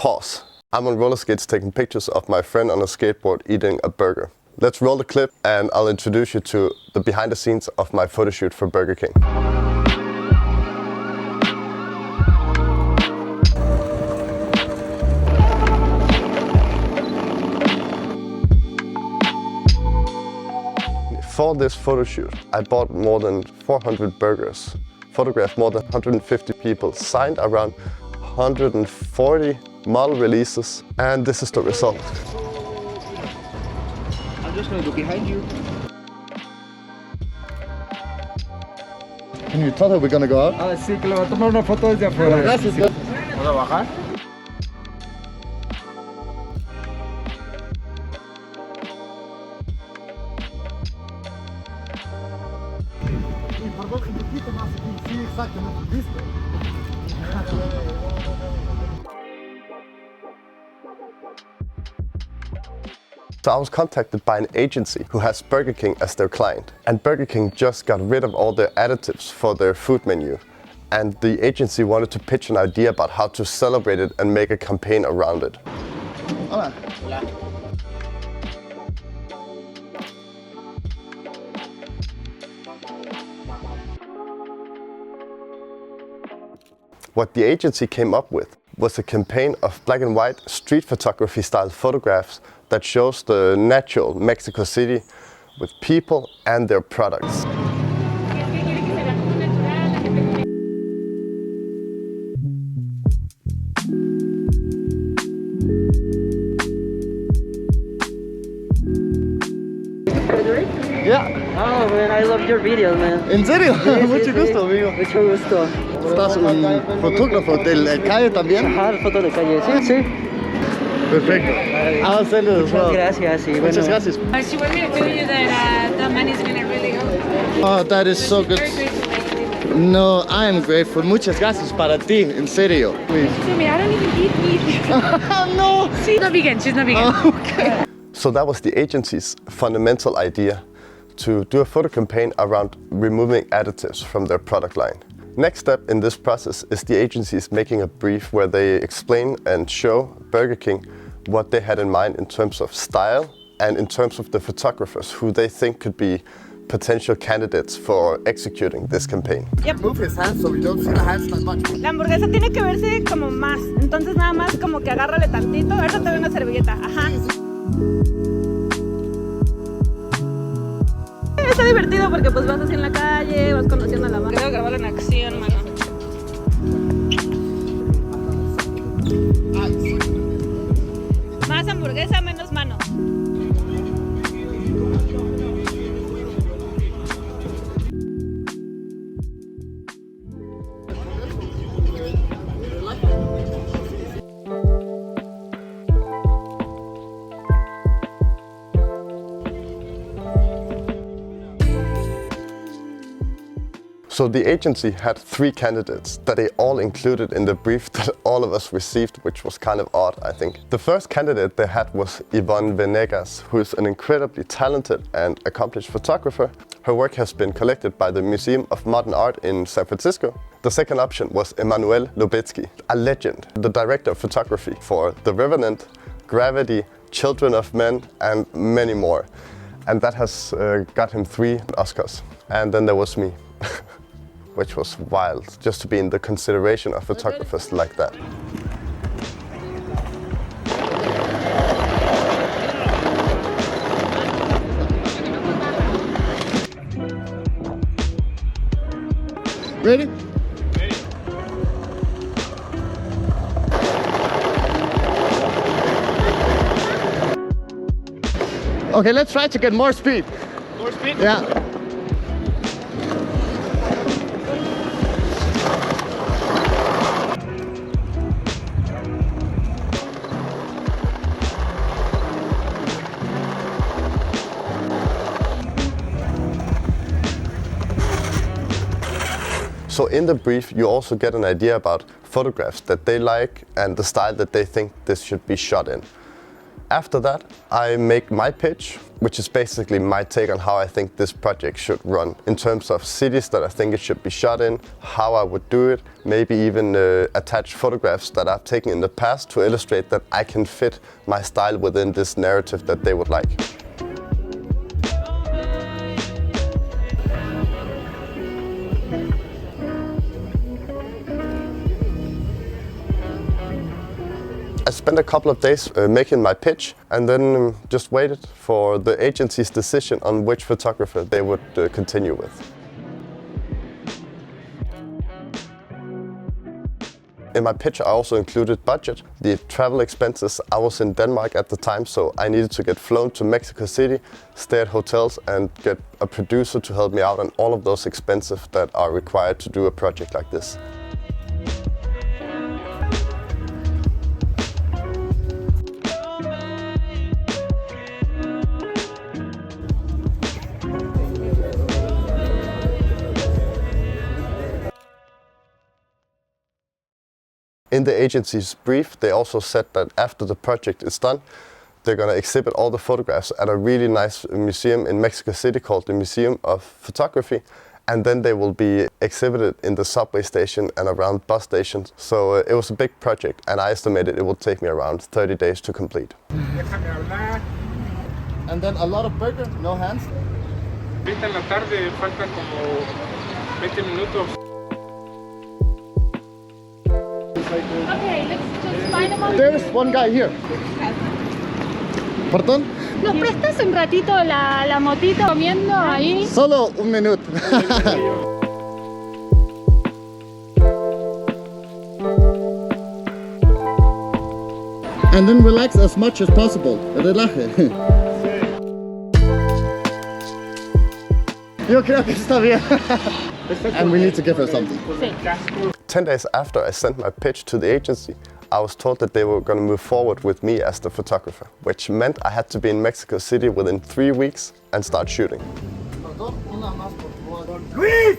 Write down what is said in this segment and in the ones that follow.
Pause. I'm on roller skates taking pictures of my friend on a skateboard eating a burger. Let's roll the clip and I'll introduce you to the behind the scenes of my photo shoot for Burger King. For this photo shoot, I bought more than 400 burgers, photographed more than 150 people, signed around 140 model releases, and this is the result. I'm just going to go behind you. Can you tell her we're going to go out? Ah, sí, que le va a tomar una foto desde afuera. Gracias. ¿Puedo bajar? Sí, exactamente, ¿viste? So I was contacted by an agency who has Burger King as their client. And Burger King just got rid of all their additives for their food menu. And the agency wanted to pitch an idea about how to celebrate it and make a campaign around it. Hola. Hola. What the agency came up with was a campaign of black and white street photography style photographs that shows the natural Mexico City with people and their products. Yeah. Oh man, I love your videos, man. ¿En serio? Sí, Mucho sí, gusto, sí. amigo. Mucho gusto. ¿Estás un fotógrafo de la calle también? Ajá, fotos de calle, sí, sí. Perfecto. I'll send it as well. Muchas gracias, y bueno. Muchas gracias. She wanted me to tell you that the money's gonna really help. Oh, that is so good. Very grateful. No, I am grateful. Muchas gracias para ti, en serio. Please. I don't even eat meat. No. She's not vegan. She's not vegan. Okay. So that was the agency's fundamental idea, to do a photo campaign around removing additives from their product line. Next step in this process is the agencies making a brief where they explain and show Burger King what they had in mind in terms of style and in terms of the photographers who they think could be potential candidates for executing this campaign. Move his hands so we don't see the hands that much. La hamburguesa tiene que verse como más. Entonces nada más como que agárrale tantito. Ahorita te doy una servilleta. Ajá. Está divertido porque pues vas así en la calle, vas conociendo a la mano. Creo grabarlo en acción, mano. Más hamburguesa, menos mano. So the agency had 3 candidates that they all included in the brief that all of us received, which was kind of odd, I think. The first candidate they had was Yvonne Venegas, who is an incredibly talented and accomplished photographer. Her work has been collected by the Museum of Modern Art in San Francisco. The second option was Emanuel Lubetsky, a legend, the director of photography for The Revenant, Gravity, Children of Men, and many more. And that has got him 3 Oscars. And then there was me. Which was wild, just to be in the consideration of photographers like that. Ready? Okay, let's try to get more speed. More speed? Yeah. So in the brief, you also get an idea about photographs that they like and the style that they think this should be shot in. After that, I make my pitch, which is basically my take on how I think this project should run in terms of cities that I think it should be shot in, how I would do it, maybe even attach photographs that I've taken in the past to illustrate that I can fit my style within this narrative that they would like. I spent a couple of days making my pitch and then just waited for the agency's decision on which photographer they would continue with. In my pitch I also included budget, the travel expenses. I was in Denmark at the time, so I needed to get flown to Mexico City, stay at hotels and get a producer to help me out on all of those expenses that are required to do a project like this. In the agency's brief, they also said that after the project is done, they're going to exhibit all the photographs at a really nice museum in Mexico City called the Museum of Photography. And then they will be exhibited in the subway station and around bus stations. So it was a big project and I estimated it would take me around 30 days to complete. And then a lot of burger, no hands. Ahorita en la tarde faltan como 20 minutos. Okay, let's just find a moment. There's one guy here. Perdón? ¿Nos prestas un ratito la motito comiendo ahí? Solo un minuto. And then relax as much as possible. Relaje. Yo creo que está bien. And we need to give her something. Sí. 10 days after I sent my pitch to the agency, I was told that they were going to move forward with me as the photographer, which meant I had to be in Mexico City within 3 weeks and start shooting. ¡Luis!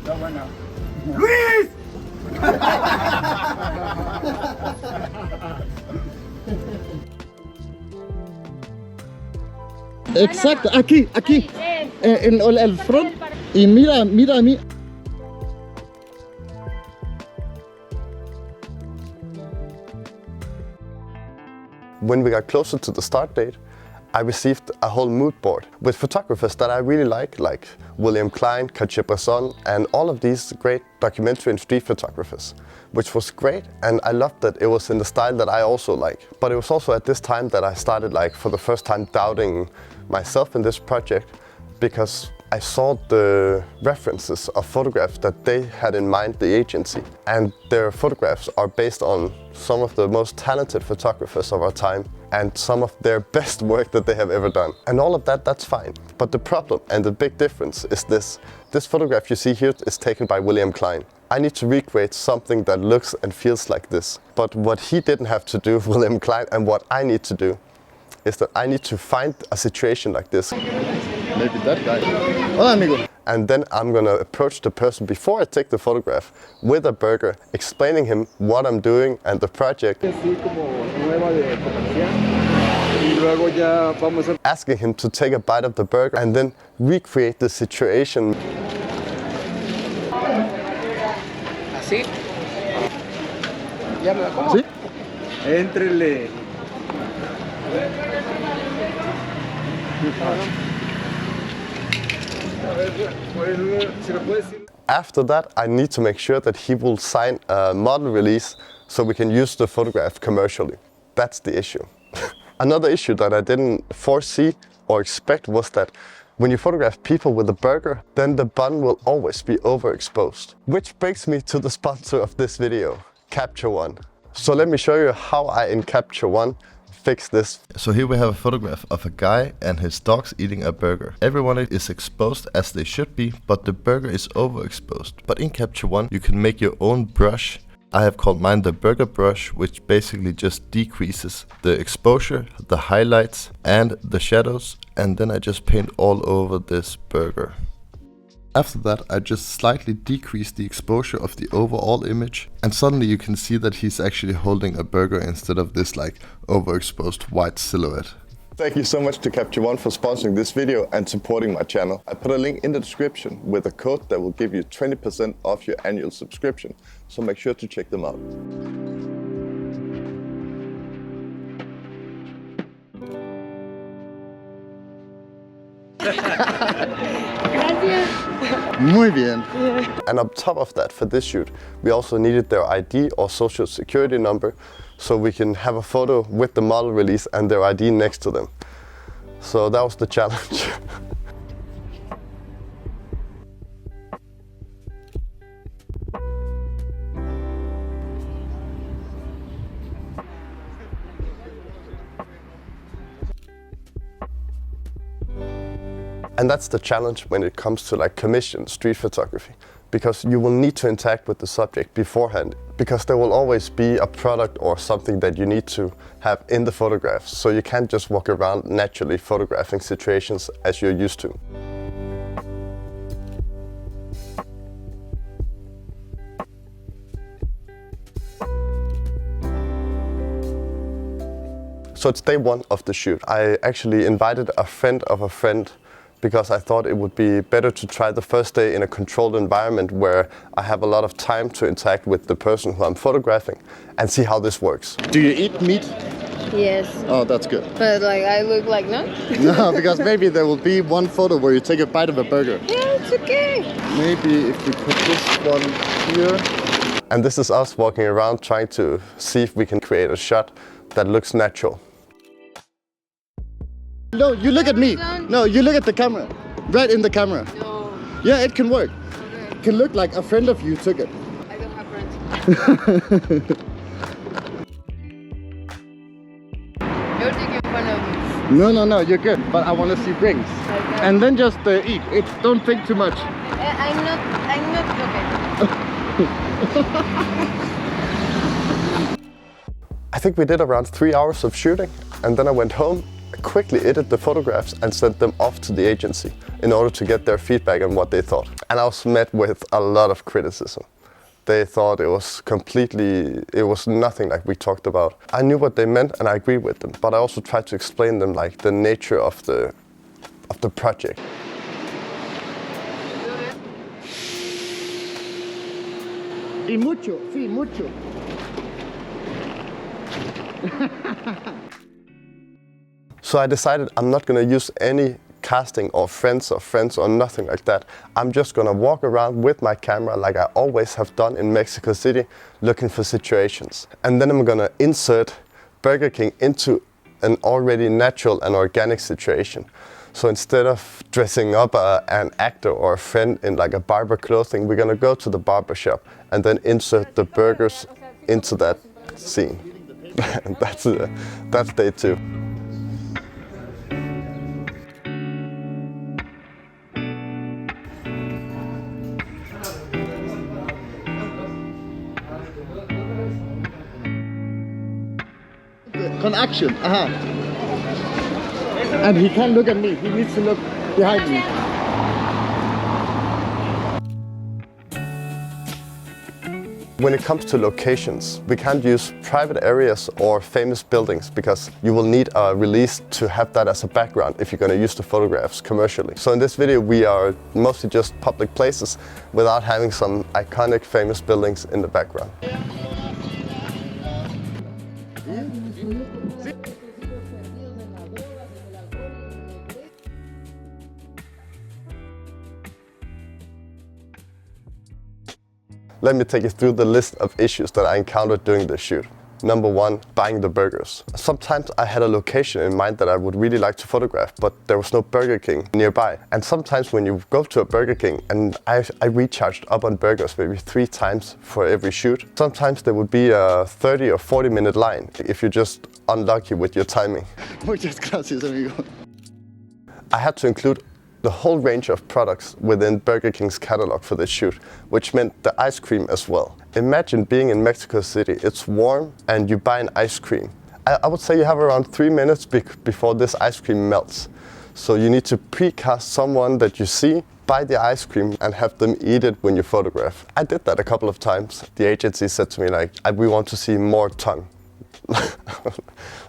Está buena. ¡Luis! Exacto, aquí, aquí. En el front. Y mira, mira a mí. When we got closer to the start date, I received a whole mood board with photographers that I really like William Klein, Cartier-Bresson, and all of these great documentary and street photographers, which was great, and I loved that it was in the style that I also like. But it was also at this time that I started, for the first time, doubting myself in this project, because I saw the references of photographs that they had in mind, the agency, and their photographs are based on some of the most talented photographers of our time and some of their best work that they have ever done. And all of that, that's fine. But the problem and the big difference is this. This photograph you see here is taken by William Klein. I need to recreate something that looks and feels like this. But what he didn't have to do, William Klein, and what I need to do, is that I need to find a situation like this. Maybe that guy. Hola, amigo. And then I'm gonna approach the person before I take the photograph with a burger, explaining him what I'm doing and the project. Asking him to take a bite of the burger and then recreate the situation. ¿Así? ¿Ya me la como? ¿Sí? Éntrele. After that, I need to make sure that he will sign a model release so we can use the photograph commercially. That's the issue. Another issue that I didn't foresee or expect was that when you photograph people with a burger, then the bun will always be overexposed. Which brings me to the sponsor of this video, Capture One. So let me show you how I, in Capture One, fix this. So here we have a photograph of a guy and his dogs eating a burger. Everyone is exposed as they should be, but the burger is overexposed. But in Capture One, you can make your own brush. I have called mine the burger brush, which basically just decreases the exposure, the highlights and the shadows, and then I just paint all over this burger. After that, I just slightly decrease the exposure of the overall image, and suddenly you can see that he's actually holding a burger instead of this like overexposed white silhouette. Thank you so much to Capture One for sponsoring this video and supporting my channel. I put a link in the description with a code that will give you 20% off your annual subscription, so make sure to check them out. Muy bien. And on top of that, for this shoot, we also needed their ID or social security number so we can have a photo with the model release and their ID next to them. So that was the challenge. And that's the challenge when it comes to like commissioned street photography, because you will need to interact with the subject beforehand, because there will always be a product or something that you need to have in the photographs. So you can't just walk around naturally photographing situations as you're used to. So it's day one of the shoot. I actually invited a friend of a friend because I thought it would be better to try the first day in a controlled environment where I have a lot of time to interact with the person who I'm photographing and see how this works. Do you eat meat? Yes, Oh, that's good. but like I look like no. No, because maybe there will be one photo where you take a bite of a burger. Yeah, it's okay. Maybe if we put this one here. And this is us walking around trying to see if we can create a shot that looks natural. No, you look at me. No, you look at the camera. Right in the camera. No, Yeah, it can work. okay. It can look like a friend of you took it. I don't have friends. You're taking fun of me. No, you're good. But I want to see rings. Okay. And then just eat. Don't think too much. I'm not okay. I think we did around 3 hours of shooting, and then I went home, quickly edited the photographs and sent them off to the agency in order to get their feedback on what they thought. And I was met with a lot of criticism. They thought it was nothing like we talked about. I knew what they meant and I agreed with them, but I also tried to explain them like the nature of the project. Y mucho, sí, mucho. So I decided I'm not going to use any casting or friends or nothing like that. I'm just going to walk around with my camera like I always have done in Mexico City, looking for situations. And then I'm going to insert Burger King into an already natural and organic situation. So instead of dressing up an actor or a friend in like a barber clothing, we're going to go to the barber shop and then insert the burgers into that scene. That's day two. Con action, aha. And he can't look at me, he needs to look behind me. When it comes to locations, we can't use private areas or famous buildings because you will need a release to have that as a background if you're going to use the photographs commercially. So in this video we are mostly just public places without having some iconic famous buildings in the background. Let me take you through the list of issues that I encountered during the shoot. Number one, buying the burgers. Sometimes I had a location in mind that I would really like to photograph, but there was no Burger King nearby. And sometimes when you go to a Burger King, and I recharged up on burgers maybe 3 times for every shoot, sometimes there would be a 30 or 40 minute line if you're just unlucky with your timing. Muchas gracias, amigo. I had to include the whole range of products within Burger King's catalog for this shoot, which meant the ice cream as well. Imagine being in Mexico City, it's warm and you buy an ice cream. I would say you have around 3 minutes before this ice cream melts. So you need to precast someone that you see, buy the ice cream and have them eat it when you photograph. I did that a couple of times. The agency said to me like, we want to see more tongue.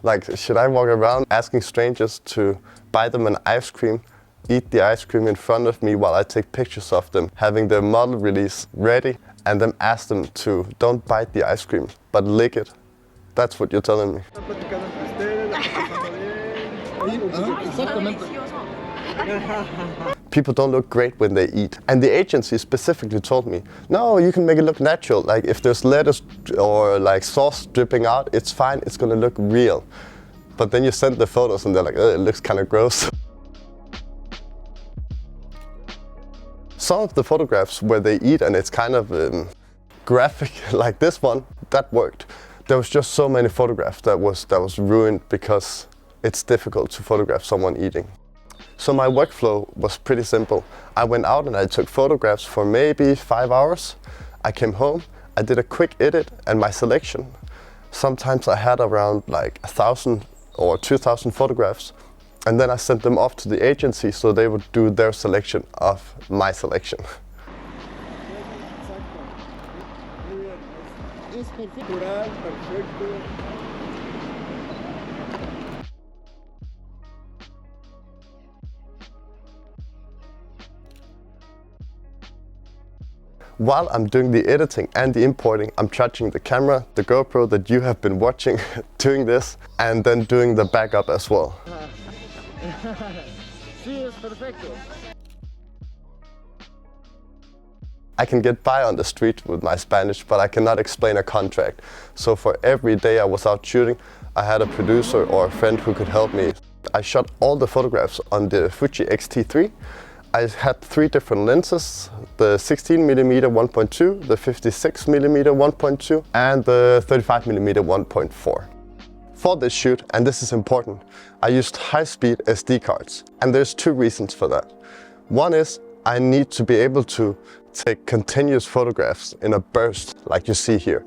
Like, should I walk around asking strangers to buy them an ice cream, eat the ice cream in front of me while I take pictures of them, having their model release ready, and then ask them to don't bite the ice cream, but lick it? That's what you're telling me. People don't look great when they eat. And the agency specifically told me, no, you can make it look natural. Like if there's lettuce or like sauce dripping out, it's fine, it's gonna look real. But then you send the photos and they're like, it looks kind of gross. Some of the photographs where they eat and it's kind of graphic, like this one, that worked. There was just so many photographs that was ruined because it's difficult to photograph someone eating. So my workflow was pretty simple. I went out and I took photographs for maybe 5 hours. I came home, I did a quick edit and my selection. Sometimes I had around like 1,000 or 2,000 photographs. And then I sent them off to the agency so they would do their selection of my selection. While I'm doing the editing and the importing, I'm charging the camera, the GoPro that you have been watching doing this, and then doing the backup as well. I can get by on the street with my Spanish, but I cannot explain a contract. So for every day I was out shooting, I had a producer or a friend who could help me. I shot all the photographs on the Fuji X-T3. I had 3 different lenses, the 16mm 1.2, the 56mm 1.2 and the 35mm 1.4. For this shoot, and this is important, I used high-speed SD cards. And there's 2 reasons for that. One is I need to be able to take continuous photographs in a burst like you see here.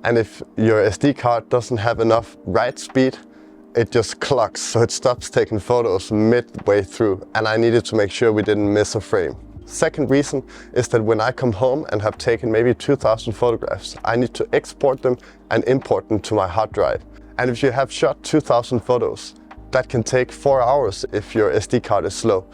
And if your SD card doesn't have enough write speed, it just clocks, so it stops taking photos midway through, and I needed to make sure we didn't miss a frame. Second reason is that when I come home and have taken maybe 2,000 photographs, I need to export them and import them to my hard drive. And if you have shot 2,000 photos, that can take 4 hours if your SD card is slow.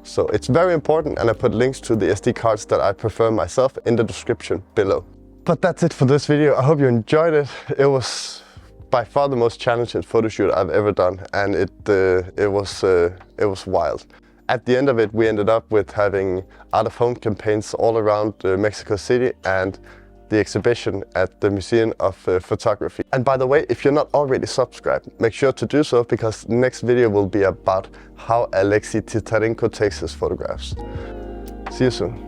So it's very important, and I put links to the SD cards that I prefer myself in the description below. But that's it for this video. I hope you enjoyed it. It was by far the most challenging photo shoot I've ever done, and it was wild. At the end of it, we ended up with having out-of-home campaigns all around Mexico City and the exhibition at the Museum of Photography. And by the way, if you're not already subscribed, make sure to do so, because the next video will be about how Alexei Titarenko takes his photographs. See you soon.